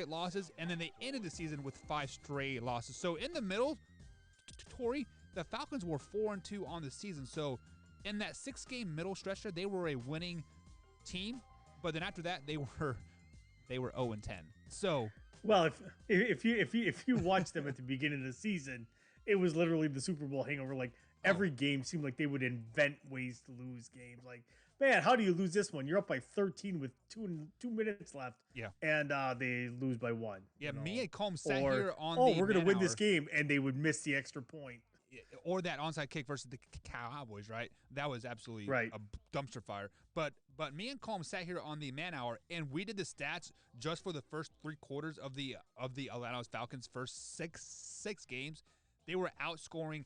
losses, and then they ended the season with 5 straight losses. So in the middle, Tori, the Falcons were 4-2 on the season. So in that 6-game middle stretch there, they were a winning team. But then after that, they were 0-10. So well, if you watch them at the beginning of the season, it was literally the Super Bowl hangover. Like every game seemed like they would invent ways to lose games. Like, man, how do you lose this one? You're up by 13 with 2 minutes left. Yeah. And they lose by 1. Yeah, you know? me and Combs sat Or, here on oh, the we're gonna man win this hour. game, and they would miss the extra point. Or that onside kick versus the Cowboys, right? That was absolutely Right. a dumpster fire. But me and Colm sat here on the man hour, and we did the stats just for the first 3 quarters of the Atlanta Falcons' first six games. They were outperforming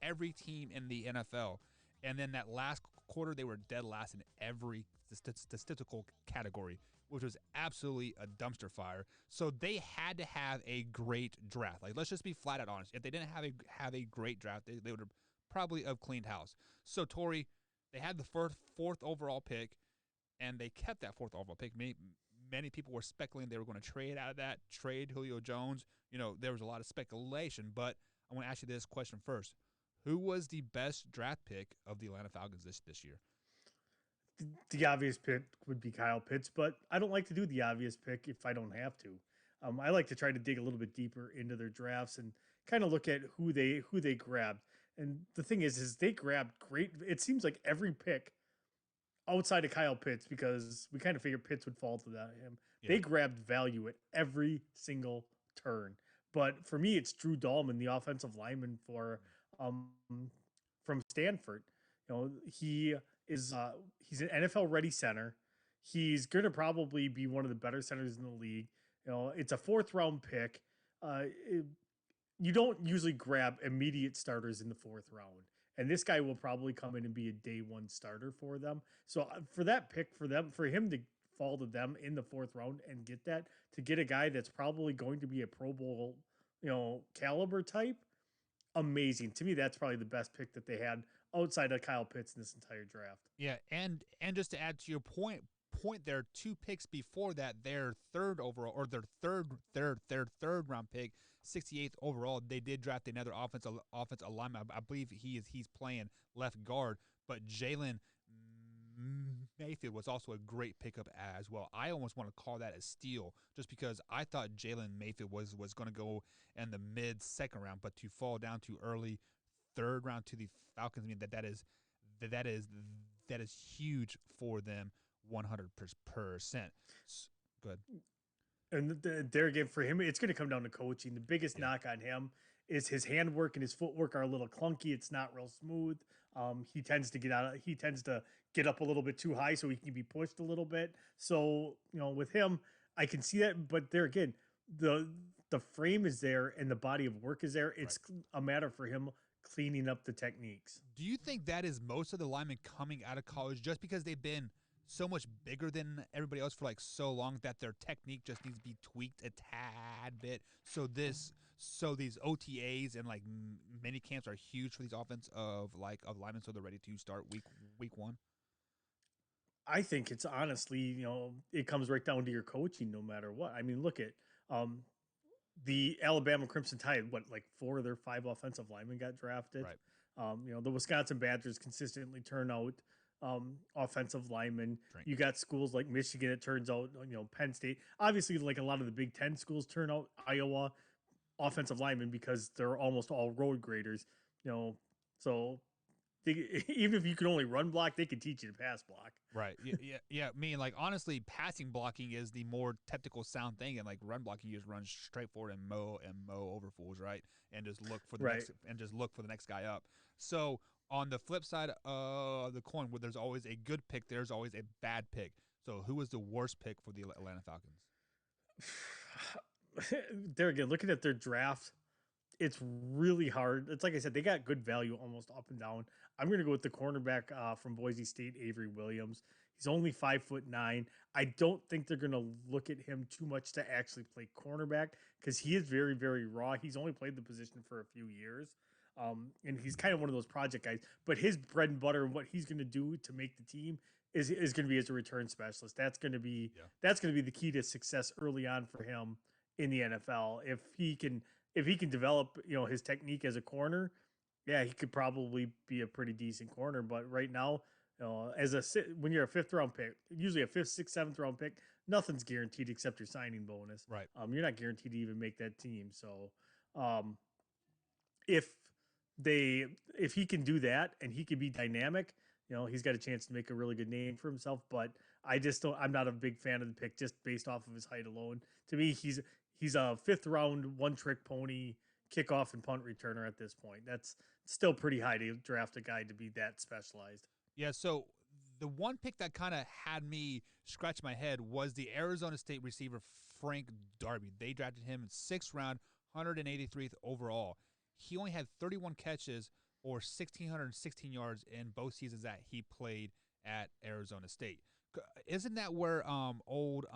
every team in the NFL. And then that last quarter, they were dead last in every statistical category, which was absolutely a dumpster fire. So they had to have a great draft. Like, let's just be flat out honest. If they didn't have a great draft, they would have probably have cleaned house. So Tori, they had the fourth overall pick, and they kept that 4th overall pick. Many people were speculating they were going to trade out of that, trade Julio Jones. There was a lot of speculation, but I want to ask you this question first. Who was the best draft pick of the Atlanta Falcons this year? The obvious pick would be Kyle Pitts, but I don't like to do the obvious pick if I don't have to. I like to try to dig a little bit deeper into their drafts and kind of look at who they grabbed. And the thing is they grabbed great. It seems like every pick outside of Kyle Pitts, because we kind of figured Pitts would fall to him. Yeah. They grabbed value at every single turn. But for me, it's Drew Dalman, the offensive lineman from Stanford. He is he's an NFL ready center. He's going to probably be one of the better centers in the league. It's a 4th round pick. You don't usually grab immediate starters in the 4th round. And this guy will probably come in and be a day 1 starter for them. So for that pick for him to fall to them in the 4th round and to get a guy that's probably going to be a Pro Bowl, caliber type, amazing. To me, that's probably the best pick that they had outside of Kyle Pitts in this entire draft. Yeah, and just to add to your point there, 2 picks before that, their 3rd overall, or their third round pick, 68th overall, they did draft another offensive lineman. I believe he's playing left guard, but Jalen Mayfield was also a great pickup as well. I almost want to call that a steal, just because I thought Jalen Mayfield was going to go in the mid-2nd round, but to fall down to early 3rd round to the Falcons, I mean that is huge for them, 100%. Good. And there again, for him, it's going to come down to coaching. The biggest knock on him is his handwork and his footwork are a little clunky. It's not real smooth. He tends to get up a little bit too high, so he can be pushed a little bit. So, with him, I can see that. But there again, the frame is there and the body of work is there. It's a matter for him cleaning up the techniques. Do you think that is most of the linemen coming out of college just because they've been so much bigger than everybody else for like so long that their technique just needs to be tweaked a tad bit? So these OTAs and like mini camps are huge for these of linemen, so they're ready to start week 1. I think it's honestly, it comes right down to your coaching no matter what. I mean, look at the Alabama Crimson Tide, 4 of their 5 offensive linemen got drafted. Right. The Wisconsin Badgers consistently turn out offensive linemen. Drink. You got schools like Michigan, it turns out, Penn State. Obviously, like a lot of the Big Ten schools turn out Iowa offensive linemen because they're almost all road graders. So even if you can only run block, they can teach you to pass block. Right. Yeah. I mean, honestly, passing blocking is the more technical sound thing, and run blocking, you just run straight forward and mow over fools, right? And just look for the next guy up. So on the flip side of the coin, where there's always a good pick, there's always a bad pick. So who was the worst pick for the Atlanta Falcons? There again, looking at their draft, it's really hard. It's like I said, they got good value almost up and down. I'm going to go with the cornerback from Boise State, Avery Williams. He's only 5'9". I don't think they're going to look at him too much to actually play cornerback because he is very, very raw. He's only played the position for a few years. And he's kind of one of those project guys. But his bread and butter and what he's going to do to make the team is going to be as a return specialist. That's going to be the key to success early on for him in the NFL. If he can develop, his technique as a corner, yeah, he could probably be a pretty decent corner. But right now, when you're a fifth round pick, usually a fifth, sixth, seventh round pick, nothing's guaranteed except your signing bonus. Right. You're not guaranteed to even make that team. So, if he can do that and he can be dynamic, he's got a chance to make a really good name for himself. But I'm not a big fan of the pick just based off of his height alone. To me, he's a fifth round, one trick pony, kickoff and punt returner at this point. That's still pretty high to draft a guy to be that specialized. Yeah. So the one pick that kind of had me scratch my head was the Arizona State receiver Frank Darby. They drafted him in 6th round, 183th overall. He only had 31 catches or 1,616 yards in both seasons that he played at Arizona State. Isn't that where old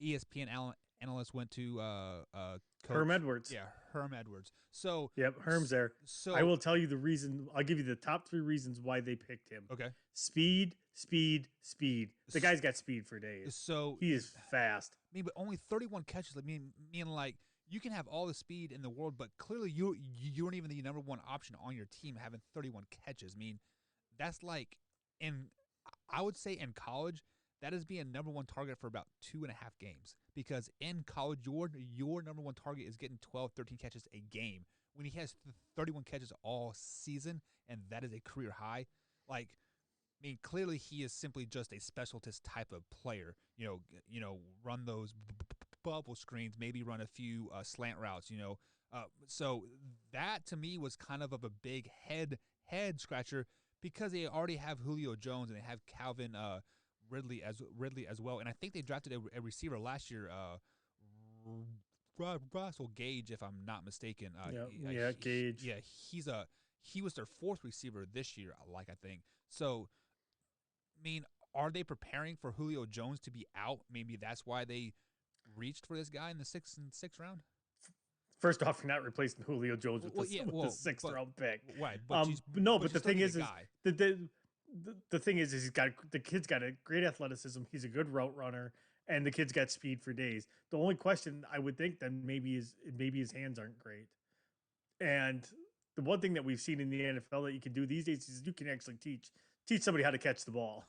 ESPN analyst went to coach? Herm Edwards. Yeah, Herm Edwards. So yep, Herm's there. So I will tell you the reason. I'll give you the top 3 reasons why they picked him. Okay. Speed. The guy's got speed for days. So he is fast. I mean, but only 31 catches. Meaning like you can have all the speed in the world, but clearly you weren't even the number one option on your team having 31 catches. I mean, that's like I would say in college, that is being number one target for about 2.5 games. Because in college, your number one target is getting 12, 13 catches a game. When he has 31 catches all season, and that is a career high, clearly he is simply just a specialist type of player. Run those bubble screens, maybe run a few slant routes. So that to me was kind of a big head scratcher because they already have Julio Jones and they have Calvin Ridley as well, and I think they drafted a receiver last year, Russell Gage, if I'm not mistaken. Gage. He was their 4th receiver this year, I think. So, are they preparing for Julio Jones to be out? Maybe that's why they reached for this guy in the 6th round. First off, you're not replacing Julio Jones with the 6th round pick. Right. But the thing is the thing is the kid's got a great athleticism. He's a good route runner, and the kid's got speed for days. The only question I would think then maybe his hands aren't great. And the one thing that we've seen in the NFL that you can do these days is you can actually teach somebody how to catch the ball.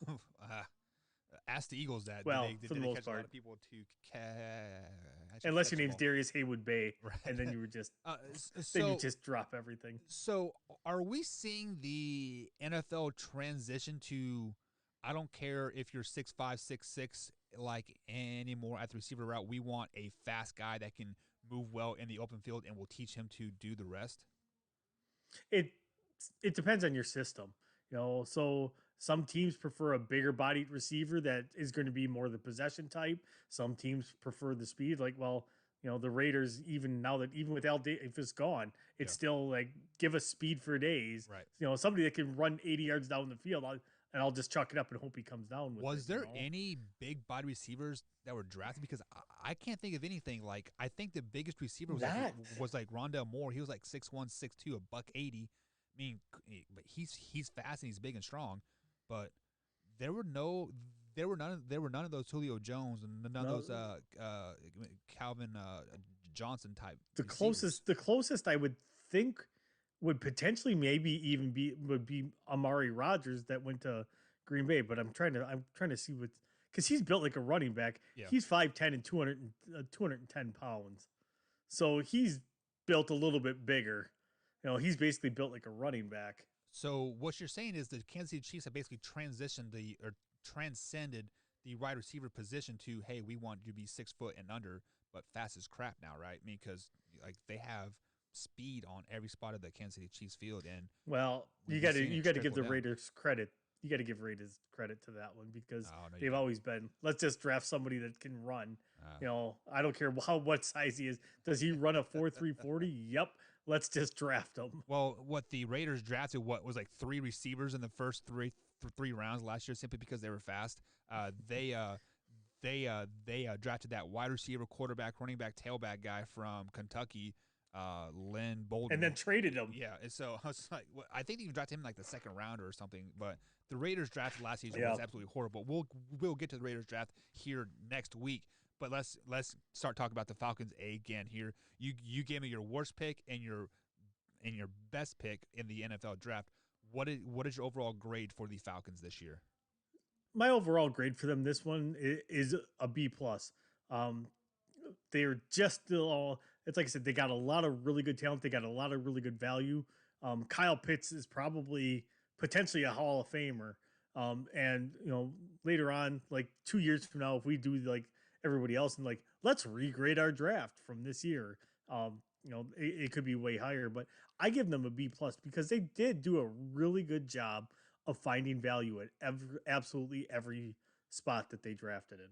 Ask the Eagles that. Well, did for they the most catch part, a lot of people to unless your name's Darius Haywood Bay, right. And then you were just then you just drop everything. So, are we seeing the NFL transition to? I don't care if you're 6'5", 6'6", like anymore at the receiver route. We want a fast guy that can move well in the open field, and we'll teach him to do the rest. It depends on your system, So some teams prefer a bigger bodied receiver that is going to be more the possession type. Some teams prefer the speed. The Raiders, even with Al Davis gone, it's still give us speed for days. Right. Somebody that can run 80 yards down the field, and I'll just chuck it up and hope he comes down with it. Was there any big body receivers that were drafted? Because I can't think of anything. I think the biggest receiver was Rondell Moore. He was 6'1", 6'2", $180. But he's fast and he's big and strong. But there were none of those Julio Jones and none of those Calvin Johnson type. The closest I would think would potentially maybe would be Amari Rodgers that went to Green Bay. But I'm trying to see because he's built like a running back. Yeah. He's 5'10" and 210 pounds, so he's built a little bit bigger. He's basically built like a running back. So what you're saying is the Kansas City Chiefs have basically transcended the wide receiver position to, hey, we want you to be 6 foot and under, but fast as crap now, right? Because they have speed on every spot of the Kansas City Chiefs field, and you got to give the Raiders credit. You got to give Raiders credit to that one because they've always been, let's just draft somebody that can run. I don't care what size he is. Does he run a 4.3 40? Yep. Let's just draft him. Well, what the Raiders drafted was 3 receivers in the first three rounds last year simply because they were fast. They drafted that wide receiver, quarterback, running back, tailback guy from Kentucky, Lynn Bolden, and then traded him. yeah, and so I was like, I think they even drafted him in like the second round or something. But the Raiders draft last season was absolutely horrible. We'll get to the Raiders draft here next week. But let's start talking about the Falcons again here. You gave me your worst pick and your best pick in the NFL draft. What is your overall grade for the Falcons this year? My overall grade for them this one is a B plus. Um, they're just still all. It's like I said, they got a lot of really good talent. They got a lot of really good value. Kyle Pitts is probably potentially a Hall of Famer. And later on, like 2 years from now, if we do like everybody else and like let's regrade our draft from this year, it could be way higher. But I give them a B plus because they did do a really good job of finding value at absolutely every spot that they drafted in.